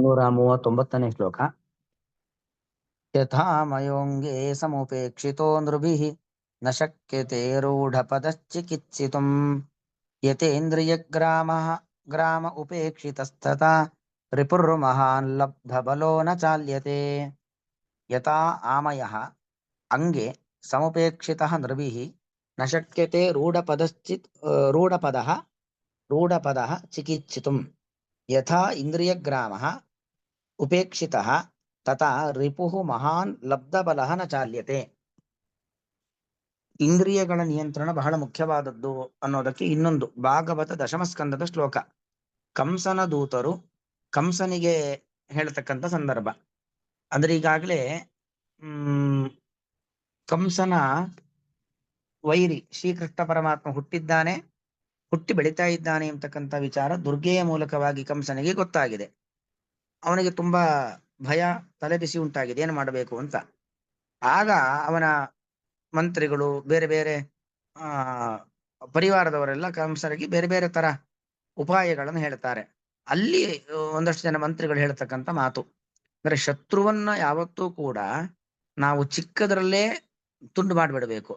139ನೇ ಶ್ಲೋಕ. ಯಥಾ ಮಯೋಂಗೇ ಸಮುಪೇಕ್ಷಿತೋ ನೃಭಿಃ ನ ಶಕ್ಯತೆ ರೂಢಪದಶ್ಚಿಕಿತ್ಸಿತುಂ ಯತೇಂದ್ರಿಯಗ್ರಾಮಃ ಗ್ರಾಮ ಉಪೇಕ್ಷಿತಸ್ತಥಾ ರಿಪುರ್ಮಹಾನ್ ಲಬ್ಧಬಲೋ ನ ಚಾಲ್ಯತೆ. ಯಥಾ ಆಮಯಃ ಅಂಗೆ ಸಮುಪೇಕ್ಷಿತಃ ನೃಭಿಃ ನ ಶಕ್ಯತೆ ರೂಢಪದಃ ಚಿಕಿತ್ಸಿತುಂ ಯಥಾ ಇಂದ್ರಿಯಗ್ರಾಮಃ ಉಪೇಕ್ಷಿತಃ ತಥಾ ರಿಪುಃ ಮಹಾನ್ ಲಬ್ಧಬಲಃ ನ ಚಾಲ್ಯತೆ. ಇಂದ್ರಿಯಗಳ ನಿಯಂತ್ರಣ ಬಹಳ ಮುಖ್ಯವಾದದ್ದು ಅನ್ನೋದಕ್ಕೆ ಇನ್ನೊಂದು ಭಾಗವತ ದಶಮಸ್ಕಂದದ ಶ್ಲೋಕ. ಕಂಸನ ದೂತರು ಕಂಸನಿಗೆ ಹೇಳ್ತಕ್ಕಂಥ ಸಂದರ್ಭ. ಅಂದ್ರೆ ಈಗಾಗಲೇ ಕಂಸನ ವೈರಿ ಶ್ರೀಕೃಷ್ಣ ಪರಮಾತ್ಮ ಹುಟ್ಟಿದ್ದಾನೆ, ಹುಟ್ಟಿ ಬೆಳೀತಾ ಇದ್ದಾನೆ ಎಂಬತಕ್ಕಂಥ ವಿಚಾರ ದುರ್ಗೆಯ ಮೂಲಕವಾಗಿ ಕಂಸನಿಗೆ ಗೊತ್ತಾಗಿದೆ. ಅವನಿಗೆ ತುಂಬಾ ಭಯ, ತಲೆಬಿಸಿ ಉಂಟಾಗಿದೆ, ಏನು ಮಾಡಬೇಕು ಅಂತ. ಆಗ ಅವನ ಮಂತ್ರಿಗಳು, ಬೇರೆ ಬೇರೆ ಪರಿವಾರದವರೆಲ್ಲ ಕಂಸನಿಗೆ ಬೇರೆ ಬೇರೆ ತರ ಉಪಾಯಗಳನ್ನು ಹೇಳ್ತಾರೆ. ಅಲ್ಲಿ ಒಂದಷ್ಟು ಜನ ಮಂತ್ರಿಗಳು ಹೇಳ್ತಕ್ಕಂಥ ಮಾತು ಅಂದ್ರೆ, ಶತ್ರುವನ್ನ ಯಾವತ್ತೂ ಕೂಡ ನಾವು ಚಿಕ್ಕದ್ರಲ್ಲೇ ತುಂಡು ಮಾಡಿಬಿಡಬೇಕು.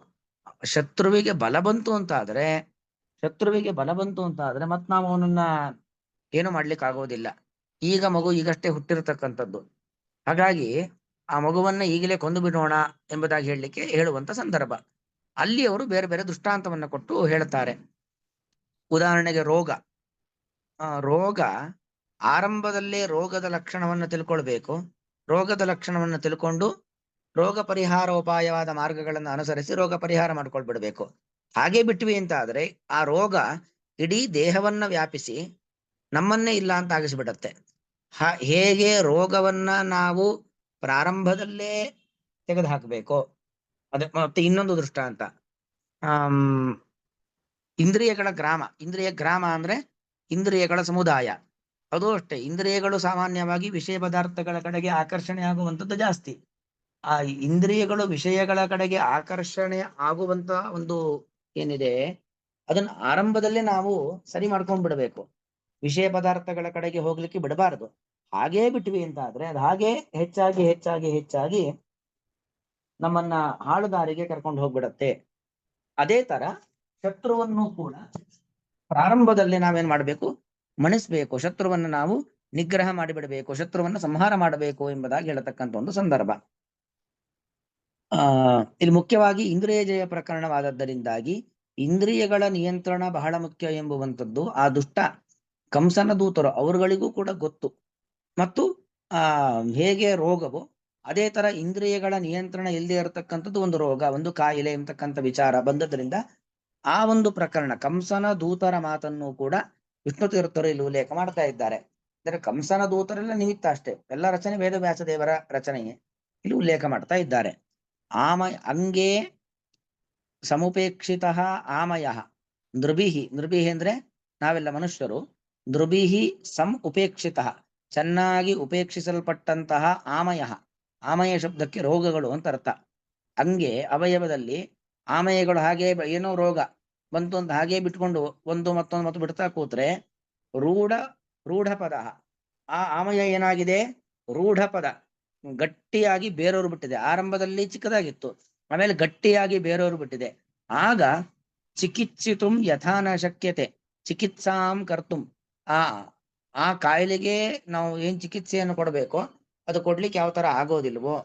ಶತ್ರುವಿಗೆ ಬಲ ಬಂತು ಅಂತ ಆದ್ರೆ ಮತ್ ನಾವು ಅವನನ್ನ ಏನು ಮಾಡ್ಲಿಕ್ಕೆ ಆಗೋದಿಲ್ಲ. ಈಗ ಮಗು ಈಗಷ್ಟೇ ಹುಟ್ಟಿರತಕ್ಕಂಥದ್ದು, ಹಾಗಾಗಿ ಆ ಮಗುವನ್ನ ಈಗಲೇ ಕೊಂದು ಬಿಡೋಣ ಎಂಬುದಾಗಿ ಹೇಳುವಂತ ಸಂದರ್ಭ. ಅಲ್ಲಿ ಅವರು ಬೇರೆ ಬೇರೆ ದೃಷ್ಟಾಂತವನ್ನ ಕೊಟ್ಟು ಹೇಳ್ತಾರೆ. ಉದಾಹರಣೆಗೆ ರೋಗ ಆರಂಭದಲ್ಲೇ ರೋಗದ ಲಕ್ಷಣವನ್ನು ತಿಳ್ಕೊಳ್ಬೇಕು. ರೋಗದ ಲಕ್ಷಣವನ್ನು ತಿಳ್ಕೊಂಡು ರೋಗ ಪರಿಹಾರೋಪಾಯವಾದ ಮಾರ್ಗಗಳನ್ನು ಅನುಸರಿಸಿ ರೋಗ ಪರಿಹಾರ ಮಾಡ್ಕೊಳ್ಬಿಡ್ಬೇಕು. ಹಾಗೆ ಬಿಟ್ವಿ ಅಂತ ಆದ್ರೆ ಆ ರೋಗ ಇಡೀ ದೇಹವನ್ನ ವ್ಯಾಪಿಸಿ ನಮ್ಮನ್ನೇ ಇಲ್ಲ ಅಂತ ಆಗಿಸ್ಬಿಡತ್ತೆ. ಹೇಗೆ ರೋಗವನ್ನ ನಾವು ಪ್ರಾರಂಭದಲ್ಲೇ ತೆಗೆದು ಹಾಕಬೇಕು. ಮತ್ತೆ ಇನ್ನೊಂದು ದೃಷ್ಟಾಂತ, ಇಂದ್ರಿಯ ಗ್ರಾಮ ಅಂದ್ರೆ ಇಂದ್ರಿಯಗಳ ಸಮುದಾಯ. ಅದು ಅಷ್ಟೇ, ಇಂದ್ರಿಯಗಳು ಸಾಮಾನ್ಯವಾಗಿ ವಿಷಯ ಪದಾರ್ಥಗಳ ಕಡೆಗೆ ಆಕರ್ಷಣೆ ಆಗುವಂಥದ್ದು ಜಾಸ್ತಿ. ಆ ಇಂದ್ರಿಯಗಳು ವಿಷಯಗಳ ಕಡೆಗೆ ಆಕರ್ಷಣೆ ಆಗುವಂತ ಒಂದು ಏನಿದೆ, ಅದನ್ನ ಆರಂಭದಲ್ಲೇ ನಾವು ಸರಿ ಮಾಡ್ಕೊಂಡ್ ಬಿಡಬೇಕು. ವಿಷಯ ಪದಾರ್ಥಗಳ ಕಡೆಗೆ ಹೋಗ್ಲಿಕ್ಕೆ ಬಿಡಬಾರದು. ಹಾಗೇ ಬಿಟ್ವಿ ಅಂತ ಆದ್ರೆ ಅದು ಹಾಗೆ ಹೆಚ್ಚಾಗಿ ಹೆಚ್ಚಾಗಿ ಹೆಚ್ಚಾಗಿ ನಮ್ಮನ್ನ ಹಾಳು ದಾರಿಗೆ ಕರ್ಕೊಂಡು ಹೋಗ್ಬಿಡತ್ತೆ. ಅದೇ ತರ ಶತ್ರುವನ್ನು ಕೂಡ ಪ್ರಾರಂಭದಲ್ಲಿ ನಾವೇನ್ ಮಾಡ್ಬೇಕು, ಮಣಿಸ್ಬೇಕು. ಶತ್ರುವನ್ನು ನಾವು ನಿಗ್ರಹ ಮಾಡಿಬಿಡಬೇಕು, ಶತ್ರುವನ್ನು ಸಂಹಾರ ಮಾಡಬೇಕು ಎಂಬುದಾಗಿ ಹೇಳತಕ್ಕಂಥ ಒಂದು ಸಂದರ್ಭ. ಇಲ್ಲಿ ಮುಖ್ಯವಾಗಿ ಇಂದ್ರಿಯ ಜಯ ಪ್ರಕರಣವಾದದ್ದರಿಂದಾಗಿ ಇಂದ್ರಿಯಗಳ ನಿಯಂತ್ರಣ ಬಹಳ ಮುಖ್ಯ ಎಂಬುವಂಥದ್ದು ಆ ದುಷ್ಟ ಕಂಸನ ದೂತರು ಅವರುಗಳಿಗೂ ಕೂಡ ಗೊತ್ತು. ಮತ್ತು ಹೇಗೆ ರೋಗವು ಅದೇ ತರ ಇಂದ್ರಿಯಗಳ ನಿಯಂತ್ರಣ ಇಲ್ಲದೆ ಇರತಕ್ಕಂಥದ್ದು ಒಂದು ರೋಗ, ಒಂದು ಕಾಯಿಲೆ ಎಂಬತಕ್ಕಂಥ ವಿಚಾರ ಬಂದದ್ರಿಂದ ಆ ಒಂದು ಪ್ರಕರಣ ಕಂಸನ ದೂತರ ಮಾತನ್ನು ಕೂಡ ವಿಷ್ಣು ತೀರ್ಥರು ಇಲ್ಲಿ ಉಲ್ಲೇಖ ಮಾಡ್ತಾ ಇದ್ದಾರೆ. ಅಂದ್ರೆ ಕಂಸನ ದೂತರೆಲ್ಲ ನಿಮಿತ್ತ ಅಷ್ಟೇ, ಎಲ್ಲ ರಚನೆ ವೇದವ್ಯಾಸ ದೇವರ ರಚನೆಯೇ ಇಲ್ಲಿ ಉಲ್ಲೇಖ ಮಾಡ್ತಾ ಇದ್ದಾರೆ. ಅಂಗೇ ಸಮುಪೇಕ್ಷಿತ ಆಮಯ ನೃಭಿಹಿ ಅಂದ್ರೆ ನಾವೆಲ್ಲ ಮನುಷ್ಯರು, ನೃಭಿಹಿ ಉಪೇಕ್ಷಿತ ಚೆನ್ನಾಗಿ ಉಪೇಕ್ಷಿಸಲ್ಪಟ್ಟಂತಹ ಆಮಯ ಶಬ್ದಕ್ಕೆ ರೋಗಗಳು ಅಂತ ಅರ್ಥ. ಅಂಗೆ ಅವಯವದಲ್ಲಿ ಆಮಯಗಳು ಹಾಗೆ ಏನೋ ರೋಗ ಬಂತು ಅಂತ ಹಾಗೆ ಬಿಟ್ಕೊಂಡು ಒಂದು ಮತ್ತೊಂದು ಬಿಡ್ತಾ ಕೂತ್ರೆ ರೂಢ ಪದ, ಆ ಆಮಯ ಏನಾಗಿದೆ, ರೂಢ ಪದ ಗಟ್ಟಿಯಾಗಿ ಬೇರೂರು ಬಿಟ್ಟಿದೆ. ಆರಂಭದಲ್ಲಿ ಚಿಕ್ಕದಾಗಿತ್ತು, ಆಮೇಲೆ ಗಟ್ಟಿಯಾಗಿ ಬೇರೂರು ಬಿಟ್ಟಿದೆ. ಆಗ ಚಿಕಿತ್ಸಿತುಂ ಯಥಾನ ಶಕ್ಯತೆ ಚಿಕಿತ್ಸಾಂ ಕರ್ತುಂ, ಆ ಕಾಯಿಲೆಗೆ ನಾವು ಏನ್ ಚಿಕಿತ್ಸೆಯನ್ನು ಕೊಡಬೇಕೋ ಅದು ಕೊಡ್ಲಿಕ್ಕೆ ಯಾವ ತರ ಆಗೋದಿಲ್ವೋ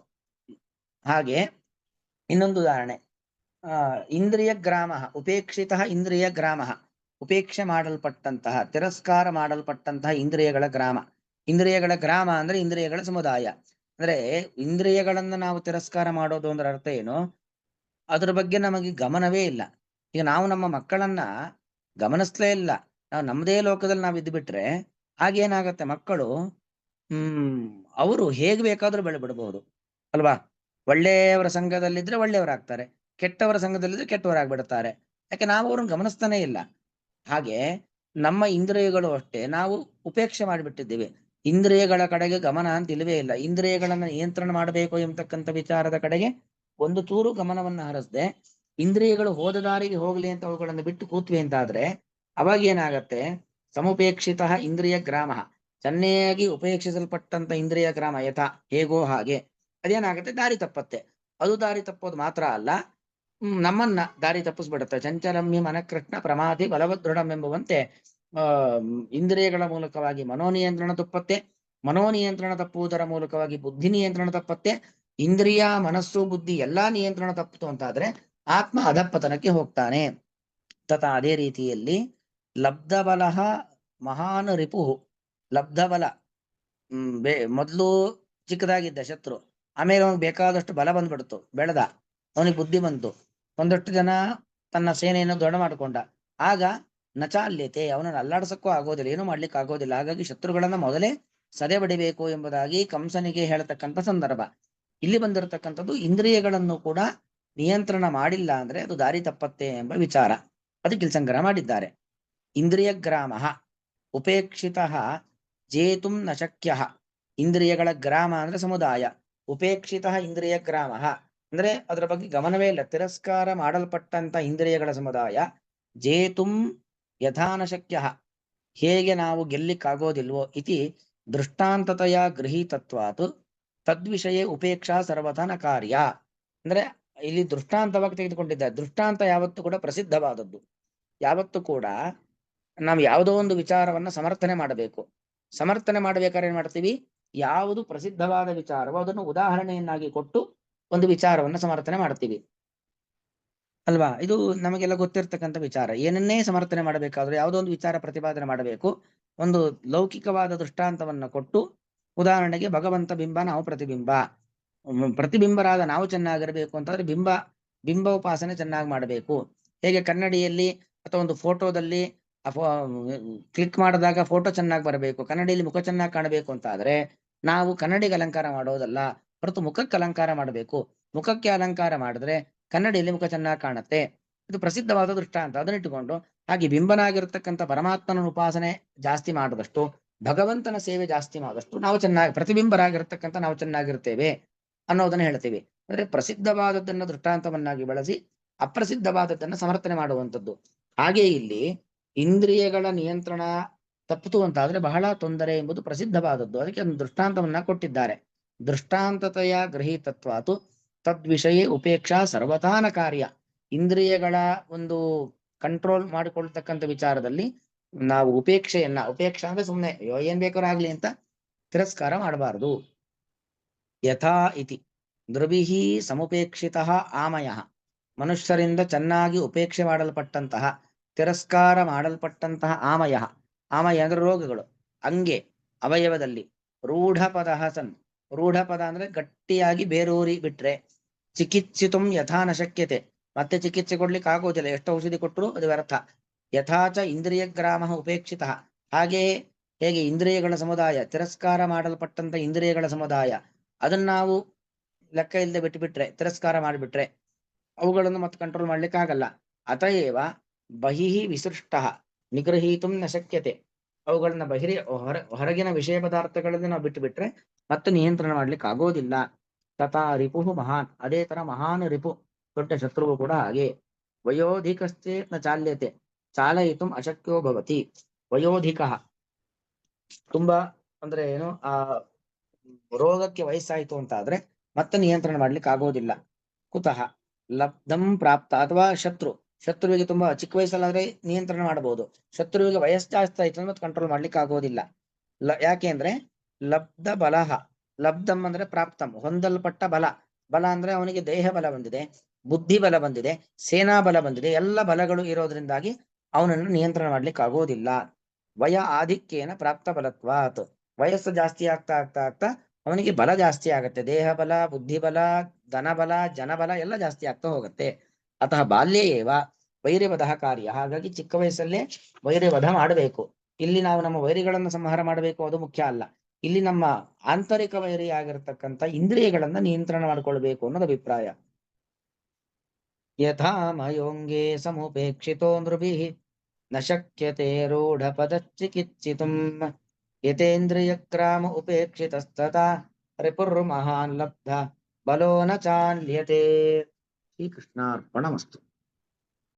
ಹಾಗೆ. ಇನ್ನೊಂದು ಉದಾಹರಣೆ, ಇಂದ್ರಿಯ ಗ್ರಾಮ ಉಪೇಕ್ಷಿತ ಇಂದ್ರಿಯ ಗ್ರಾಮ, ಉಪೇಕ್ಷೆ ಮಾಡಲ್ಪಟ್ಟಂತಹ ತಿರಸ್ಕಾರ ಮಾಡಲ್ಪಟ್ಟಂತಹ ಇಂದ್ರಿಯಗಳ ಗ್ರಾಮ ಅಂದ್ರೆ ಇಂದ್ರಿಯಗಳ ಸಮುದಾಯ. ಅಂದ್ರೆ ಇಂದ್ರಿಯಗಳನ್ನ ನಾವು ತಿರಸ್ಕಾರ ಮಾಡೋದು ಅಂದ್ರೆ ಅರ್ಥ ಏನು, ಅದ್ರ ಬಗ್ಗೆ ನಮಗೆ ಗಮನವೇ ಇಲ್ಲ. ಈಗ ನಾವು ನಮ್ಮ ಮಕ್ಕಳನ್ನ ಗಮನಿಸ್ಲೇ ಇಲ್ಲ, ನಾವು ನಮ್ಮದೇ ಲೋಕದಲ್ಲಿ ನಾವು ಇದ್ದು ಬಿಟ್ರೆ ಆಗೇನಾಗತ್ತೆ, ಮಕ್ಕಳು ಅವರು ಹೇಗ್ ಬೇಕಾದ್ರೂ ಬೆಳೆಬಿಡಬಹುದು ಅಲ್ವಾ. ಒಳ್ಳೆಯವರ ಸಂಘದಲ್ಲಿದ್ರೆ ಒಳ್ಳೆಯವರಾಗ್ತಾರೆ, ಕೆಟ್ಟವರ ಸಂಘದಲ್ಲಿದ್ರೆ ಕೆಟ್ಟವರಾಗ್ಬಿಡ್ತಾರೆ. ಯಾಕೆ ನಾವು ಅವ್ರನ್ನ ಗಮನಿಸ್ತಾನೆ ಇಲ್ಲ. ಹಾಗೆ ನಮ್ಮ ಇಂದ್ರಿಯಗಳು ಅಷ್ಟೇ ನಾವು ಉಪೇಕ್ಷೆ ಮಾಡಿಬಿಟ್ಟಿದ್ದೀವಿ. ಇಂದ್ರಿಯಗಳ ಕಡೆಗೆ ಗಮನ ಅಂತ ಇಲ್ಲವೇ ಇಲ್ಲ. ಇಂದ್ರಿಯಗಳನ್ನ ನಿಯಂತ್ರಣ ಮಾಡಬೇಕು ಎಂಬತಕ್ಕಂಥ ವಿಚಾರದ ಕಡೆಗೆ ಒಂದು ಚೂರು ಗಮನವನ್ನ ಹರಿಸದೆ ಇಂದ್ರಿಯಗಳು ಹೋದ ದಾರಿಗೆ ಹೋಗ್ಲಿ ಅಂತ ಅವುಗಳನ್ನು ಬಿಟ್ಟು ಕೂತ್ವಿ ಅಂತಾದ್ರೆ ಅವಾಗ ಏನಾಗತ್ತೆ, ಸಮುಪೇಕ್ಷಿತ ಇಂದ್ರಿಯ ಗ್ರಾಮ, ಚೆನ್ನಾಗಿ ಉಪೇಕ್ಷಿಸಲ್ಪಟ್ಟಂತ ಇಂದ್ರಿಯ ಗ್ರಾಮ ಯಥಾ ಹೇಗೋ ಹಾಗೆ ಅದೇನಾಗುತ್ತೆ, ದಾರಿ ತಪ್ಪತ್ತೆ. ಅದು ದಾರಿ ತಪ್ಪೋದು ಮಾತ್ರ ಅಲ್ಲ, ನಮ್ಮನ್ನ ದಾರಿ ತಪ್ಪಿಸ್ಬಿಡುತ್ತೆ. ಚಂಚಲಮ್ಯ ಮನಕೃಷ್ಣ ಪ್ರಮಾದಿ ಬಲವದೃಢಂ ಎಂಬುವಂತೆ ಇಂದ್ರಿಯಗಳ ಮೂಲಕವಾಗಿ ಮನೋನಿಯಂತ್ರಣ ತಪ್ಪತ್ತೆ, ಮನೋನಿಯಂತ್ರಣ ತಪ್ಪುವುದರ ಮೂಲಕವಾಗಿ ಬುದ್ಧಿ ನಿಯಂತ್ರಣ ತಪ್ಪತ್ತೆ. ಇಂದ್ರಿಯ ಮನಸ್ಸು ಬುದ್ಧಿ ಎಲ್ಲಾ ನಿಯಂತ್ರಣ ತಪ್ಪಿತು ಅಂತಾದ್ರೆ ಆತ್ಮ ಅಧಪ್ಪತನಕ್ಕೆ ಹೋಗ್ತಾನೆ. ತಥಾ ಅದೇ ರೀತಿಯಲ್ಲಿ ಲಬ್ಧಬಲ ಮಹಾನ್ ರಿಪುಹು. ಲಬ್ಧಬಲ ಮೊದಲು ಚಿಕ್ಕದಾಗಿದ್ದ ಶತ್ರು, ಆಮೇಲೆ ಅವನಿಗೆ ಬೇಕಾದಷ್ಟು ಬಲ ಬಂದ್ಬಿಡ್ತು, ಬೆಳೆದ, ಅವನಿಗೆ ಬುದ್ಧಿ ಬಂತು, ಒಂದಷ್ಟು ಜನ ತನ್ನ ಸೇನೆಯನ್ನು ದೊಡ್ಡ ಮಾಡಿಕೊಂಡ. ಆಗ ನಚಾಲ್ಯತೆ, ಅವನನ್ನು ಅಲ್ಲಾಡ್ಸಕ್ಕೂ ಆಗೋದಿಲ್ಲ, ಏನು ಮಾಡ್ಲಿಕ್ಕೆ ಆಗೋದಿಲ್ಲ. ಹಾಗಾಗಿ ಶತ್ರುಗಳನ್ನ ಮೊದಲೇ ಸದೆ ಬಡಿಬೇಕು ಎಂಬುದಾಗಿ ಕಂಸನಿಗೆ ಹೇಳತಕ್ಕಂಥ ಸಂದರ್ಭ. ಇಲ್ಲಿ ಬಂದಿರತಕ್ಕಂಥದ್ದು ಇಂದ್ರಿಯಗಳನ್ನು ಕೂಡ ನಿಯಂತ್ರಣ ಮಾಡಿಲ್ಲ ಅಂದ್ರೆ ಅದು ದಾರಿ ತಪ್ಪತ್ತೆ ಎಂಬ ವಿಚಾರ. ಅದಕ್ಕೆ ಇಲ್ಲಿ ಸಂಗ್ರಹ ಮಾಡಿದ್ದಾರೆ. ಇಂದ್ರಿಯ ಗ್ರಾಮ ಉಪೇಕ್ಷಿತ ಜೇತುಂ ನ ಶಕ್ಯ. ಇಂದ್ರಿಯಗಳ ಗ್ರಾಮ ಅಂದ್ರೆ ಸಮುದಾಯ, ಉಪೇಕ್ಷಿತ ಇಂದ್ರಿಯ ಗ್ರಾಮ ಅಂದ್ರೆ ಅದರ ಬಗ್ಗೆ ಗಮನವೇ ಇಲ್ಲ, ತಿರಸ್ಕಾರ ಮಾಡಲ್ಪಟ್ಟಂತ ಇಂದ್ರಿಯಗಳ ಸಮುದಾಯ. ಜೇತುಂ ಯಥಾನ ಶಕ್ಯ, ಹೇಗೆ ನಾವು ಗೆಲ್ಲಿಕ್ಕಾಗೋದಿಲ್ವೋ ಇತಿ ದೃಷ್ಟಾಂತತೆಯ ಗೃಹೀತತ್ವಾತ್ ತದ್ವಿಷಯ ಉಪೇಕ್ಷಾ ಸರ್ವಥನ ಕಾರ್ಯ. ಅಂದ್ರೆ ಇಲ್ಲಿ ದೃಷ್ಟಾಂತವಾಗಿ ತೆಗೆದುಕೊಂಡಿದ್ದಾರೆ. ದೃಷ್ಟಾಂತ ಯಾವತ್ತೂ ಕೂಡ ಪ್ರಸಿದ್ಧವಾದದ್ದು. ಯಾವತ್ತೂ ಕೂಡ ನಾವು ಯಾವುದೋ ಒಂದು ವಿಚಾರವನ್ನ ಸಮರ್ಥನೆ ಮಾಡಬೇಕು. ಸಮರ್ಥನೆ ಮಾಡ್ಬೇಕಾದ್ರೆ ಏನ್ ಮಾಡ್ತೀವಿ, ಯಾವುದು ಪ್ರಸಿದ್ಧವಾದ ವಿಚಾರವೋ ಅದನ್ನು ಉದಾಹರಣೆಯನ್ನಾಗಿ ಕೊಟ್ಟು ಒಂದು ವಿಚಾರವನ್ನ ಸಮರ್ಥನೆ ಮಾಡ್ತೀವಿ ಅಲ್ವಾ. ಇದು ನಮಗೆಲ್ಲ ಗೊತ್ತಿರ್ತಕ್ಕಂಥ ವಿಚಾರ. ಏನನ್ನೇ ಸಮರ್ಥನೆ ಮಾಡಬೇಕಾದ್ರೆ ಯಾವುದೋ ಒಂದು ವಿಚಾರ ಪ್ರತಿಪಾದನೆ ಮಾಡಬೇಕು, ಒಂದು ಲೌಕಿಕವಾದ ದೃಷ್ಟಾಂತವನ್ನ ಕೊಟ್ಟು, ಉದಾಹರಣೆಗೆ ಭಗವಂತ ಬಿಂಬ, ನಾವು ಪ್ರತಿಬಿಂಬ, ಪ್ರತಿಬಿಂಬರಾದ ನಾವು ಚೆನ್ನಾಗಿರ್ಬೇಕು ಅಂತಂದ್ರೆ ಬಿಂಬ ಉಪಾಸನೆ ಚೆನ್ನಾಗಿ ಮಾಡಬೇಕು. ಹೇಗೆ ಕನ್ನಡಿಯಲ್ಲಿ ಅಥವಾ ಒಂದು ಫೋಟೋದಲ್ಲಿ ಕ್ಲಿಕ್ ಮಾಡಿದಾಗ ಫೋಟೋ ಚೆನ್ನಾಗಿ ಬರಬೇಕು, ಕನ್ನಡಿಯಲ್ಲಿ ಮುಖ ಚೆನ್ನಾಗಿ ಕಾಣಬೇಕು ಅಂತ ಆದ್ರೆ ನಾವು ಕನ್ನಡಿಗೆ ಅಲಂಕಾರ ಮಾಡೋದಲ್ಲ, ಹೊರತು ಮುಖಕ್ಕೆ ಅಲಂಕಾರ ಮಾಡಬೇಕು. ಮುಖಕ್ಕೆ ಅಲಂಕಾರ ಮಾಡಿದ್ರೆ ಕನ್ನಡಿಯಲ್ಲಿ ಮುಖ ಚೆನ್ನಾಗಿ ಕಾಣುತ್ತೆ. ಇದು ಪ್ರಸಿದ್ಧವಾದ ದೃಷ್ಟಾಂತ. ಅದನ್ನಿಟ್ಟುಕೊಂಡು ಹಾಗೆ ಬಿಂಬನಾಗಿರ್ತಕ್ಕಂಥ ಪರಮಾತ್ಮನ ಉಪಾಸನೆ ಜಾಸ್ತಿ ಮಾಡಿದಷ್ಟು, ಭಗವಂತನ ಸೇವೆ ಜಾಸ್ತಿ ಮಾಡಿದಷ್ಟು ನಾವು ಚೆನ್ನಾಗಿ, ಪ್ರತಿಬಿಂಬರಾಗಿರ್ತಕ್ಕಂಥ ನಾವು ಚೆನ್ನಾಗಿರ್ತೇವೆ ಅನ್ನೋದನ್ನ ಹೇಳ್ತೀವಿ. ಅಂದ್ರೆ ಪ್ರಸಿದ್ಧವಾದದ್ದನ್ನ ದೃಷ್ಟಾಂತವನ್ನಾಗಿ ಬಳಸಿ ಅಪ್ರಸಿದ್ಧವಾದದ್ದನ್ನ ಸಮರ್ಥನೆ ಮಾಡುವಂಥದ್ದು. ಹಾಗೆ ಇಲ್ಲಿ ಇಂದ್ರಿಯಗಳ ನಿಯಂತ್ರಣ ತಪ್ಪಿತು ಅಂತಾದ್ರೆ ಬಹಳ ತೊಂದರೆ ಎಂಬುದು ಪ್ರಸಿದ್ಧವಾದದ್ದು. ಅದಕ್ಕೆ ಒಂದು ದೃಷ್ಟಾಂತವನ್ನ ಕೊಟ್ಟಿದ್ದಾರೆ. ದೃಷ್ಟಾಂತತೆಯ ಗೃಹೀತತ್ವಾತು ತದ್ವಿಷಯ ಉಪೇಕ್ಷಾ ಸರ್ವತಾನ ಕಾರ್ಯ. ಇಂದ್ರಿಯಗಳ ಒಂದು ಕಂಟ್ರೋಲ್ ಮಾಡಿಕೊಳ್ತಕ್ಕಂಥ ವಿಚಾರದಲ್ಲಿ ನಾವು ಉಪೇಕ್ಷಾ ಅಂದ್ರೆ ಸುಮ್ಮನೆ ಏನ್ ಬೇಕಾದ್ರೂ ಆಗ್ಲಿ ಅಂತ ತಿರಸ್ಕಾರ ಮಾಡಬಾರದು. ಯಥಾ ಇತಿ ನೃಭಿಹಿ ಸಮುಪೇಕ್ಷಿತ ಆಮಯ, ಮನುಷ್ಯರಿಂದ ಚೆನ್ನಾಗಿ ಉಪೇಕ್ಷೆ ಮಾಡಲ್ಪಟ್ಟಂತಹ, ತಿರಸ್ಕಾರ ಮಾಡಲ್ಪಟ್ಟಂತಹ ಆಮಯ ಅಂದ್ರೆ ರೋಗಗಳು, ಅಂಗೆ ಅವಯವದಲ್ಲಿ, ರೂಢಪದ ಸನ್, ರೂಢಪದ ಅಂದ್ರೆ ಗಟ್ಟಿಯಾಗಿ ಬೇರೂರಿ ಬಿಟ್ರೆ, ಚಿಕಿತ್ಸಿತುಂ ಯಥಾನ ಶಕ್ಯತೆ, ಮತ್ತೆ ಚಿಕಿತ್ಸೆ ಕೊಡ್ಲಿಕ್ಕೆ ಆಗೋದಿಲ್ಲ, ಎಷ್ಟು ಔಷಧಿ ಕೊಟ್ಟರು ಅದು ವ್ಯರ್ಥ. ಯಥಾಚ ಇಂದ್ರಿಯ ಗ್ರಾಮ ಉಪೇಕ್ಷಿತ, ಹಾಗೆಯೇ ಹೇಗೆ ಇಂದ್ರಿಯಗಳ ಸಮುದಾಯ, ತಿರಸ್ಕಾರ ಮಾಡಲ್ಪಟ್ಟಂತ ಇಂದ್ರಿಯಗಳ ಸಮುದಾಯ, ಅದನ್ನ ನಾವು ಲೆಕ್ಕ ಇಲ್ಲದೆ ಬಿಟ್ಟುಬಿಟ್ರೆ, ತಿರಸ್ಕಾರ ಮಾಡಿಬಿಟ್ರೆ ಅವುಗಳನ್ನು ಮತ್ತೆ ಕಂಟ್ರೋಲ್ ಮಾಡ್ಲಿಕ್ಕೆ ಆಗಲ್ಲ. ಅತಏವ ಬಹಿಃ ವಿಸೃಷ್ಟ ನಿಗೃಹೀತುಂ ನ ಶಕ್ಯತೆ, ಅವುಗಳನ್ನ ಹೊರಗಿನ ವಿಷಯ ಪದಾರ್ಥಗಳಲ್ಲಿ ನಾವು ಬಿಟ್ಟು ಬಿಟ್ರೆ ಮತ್ತೆ ನಿಯಂತ್ರಣ ಮಾಡ್ಲಿಕ್ಕೆ ಆಗೋದಿಲ್ಲ. ತಥಾ ರಿಪು ಮಹಾನ್, ಅದೇ ತರ ಮಹಾನ್ ರಿಪು, ದೊಡ್ಡ ಶತ್ರುವು ಕೂಡ ಹಾಗೆ. ವಯೋಧಿಕಶ್ಚೇತ್ ನ ಚಾಲ್ಯತೆ ಚಾಲಯಿತು ಅಶಕ್ಯೋ ಭವತಿ. ವಯೋಧಿಕ ತುಂಬಾ ಅಂದ್ರೆ ಏನು, ಆ ರೋಗಕ್ಕೆ ವಯಸ್ಸಾಯಿತು ಅಂತ ಆದ್ರೆ ಮತ್ತೆ ನಿಯಂತ್ರಣ ಮಾಡ್ಲಿಕ್ಕೆ ಆಗೋದಿಲ್ಲ. ಕುತಃ ಲಬ್ಧಂ ಪ್ರಾಪ್ತ, ಅಥವಾ ಶತ್ರುವಿಗೆ ತುಂಬಾ ಚಿಕ್ಕ ವಯಸ್ಸಲ್ಲಾದ್ರೆ ನಿಯಂತ್ರಣ ಮಾಡಬಹುದು, ಶತ್ರುವಿಗೆ ವಯಸ್ಸು ಜಾಸ್ತಿ ಆಯ್ತು ಮತ್ತೆ ಕಂಟ್ರೋಲ್ ಮಾಡ್ಲಿಕ್ಕೆ ಆಗೋದಿಲ್ಲ. ಯಾಕೆ ಅಂದ್ರೆ ಲಬ್ಧ ಬಲಹ, ಲಬ್ಧಂ ಅಂದ್ರೆ ಪ್ರಾಪ್ತಂ, ಹೊಂದಲ್ಪಟ್ಟ ಬಲ. ಬಲ ಅಂದ್ರೆ ಅವನಿಗೆ ದೇಹ ಬಲ ಬಂದಿದೆ, ಬುದ್ಧಿ ಬಲ ಬಂದಿದೆ, ಸೇನಾ ಬಲ ಬಂದಿದೆ, ಎಲ್ಲ ಬಲಗಳು ಇರೋದ್ರಿಂದಾಗಿ ಅವನನ್ನು ನಿಯಂತ್ರಣ ಮಾಡ್ಲಿಕ್ಕೆ ಆಗೋದಿಲ್ಲ. ವಯ ಆಧಿಕ್ಯೇನ ಪ್ರಾಪ್ತ ಬಲತ್ವಾತ್, ವಯಸ್ಸು ಜಾಸ್ತಿ ಆಗ್ತಾ ಆಗ್ತಾ ಆಗ್ತಾ ಅವನಿಗೆ ಬಲ ಜಾಸ್ತಿ ಆಗತ್ತೆ, ದೇಹ ಬಲ, ಬುದ್ಧಿ ಬಲ, ಧನಬಲ, ಜನಬಲ ಎಲ್ಲ ಜಾಸ್ತಿ ಆಗ್ತಾ ಹೋಗುತ್ತೆ. ಅತಃ ಬಾಲ್ಯೇ ಏವ ವೈರ್ಯವಧ ಕಾರ್ಯ, ಹಾಗಾಗಿ ಚಿಕ್ಕ ವಯಸ್ಸಲ್ಲೇ ವೈರ್ಯವಧ ಮಾಡಬೇಕು. ಇಲ್ಲಿ ನಾವು ನಮ್ಮ ವೈರಿಗಳನ್ನು ಸಂಹಾರ ಮಾಡಬೇಕು ಅದು ಮುಖ್ಯ ಅಲ್ಲ, ಇಲ್ಲಿ ನಮ್ಮ ಆಂತರಿಕ ವೈರಿ ಆಗಿರತಕ್ಕಂಥ ಇಂದ್ರಿಯಗಳನ್ನ ನಿಯಂತ್ರಣ ಮಾಡಿಕೊಳ್ಬೇಕು ಅನ್ನೋದು ಅಭಿಪ್ರಾಯ. ಯಥಾ ಮಯೋಂಗೇ ಸಮುಪೇಕ್ಷಿತೋ ನೃಭಿಃ ನ ಶಕ್ಯತೆ ರೂಢ ಪದಚ್ಚಿಕಿತ್ಸಿತುಂ ಯತೇಂದ್ರಿಯ ಗ್ರಾಮ ಉಪೇಕ್ಷಿತಸ್ತಥಾ ರಿಪುರ್ಮಹಾನ್ ಲಬ್ಧ ಬಲೋ ನ ಚಾಲ್ಯತೆ. ಶ್ರೀಕೃಷ್ಣಾರ್ಪಣಮಸ್ತು.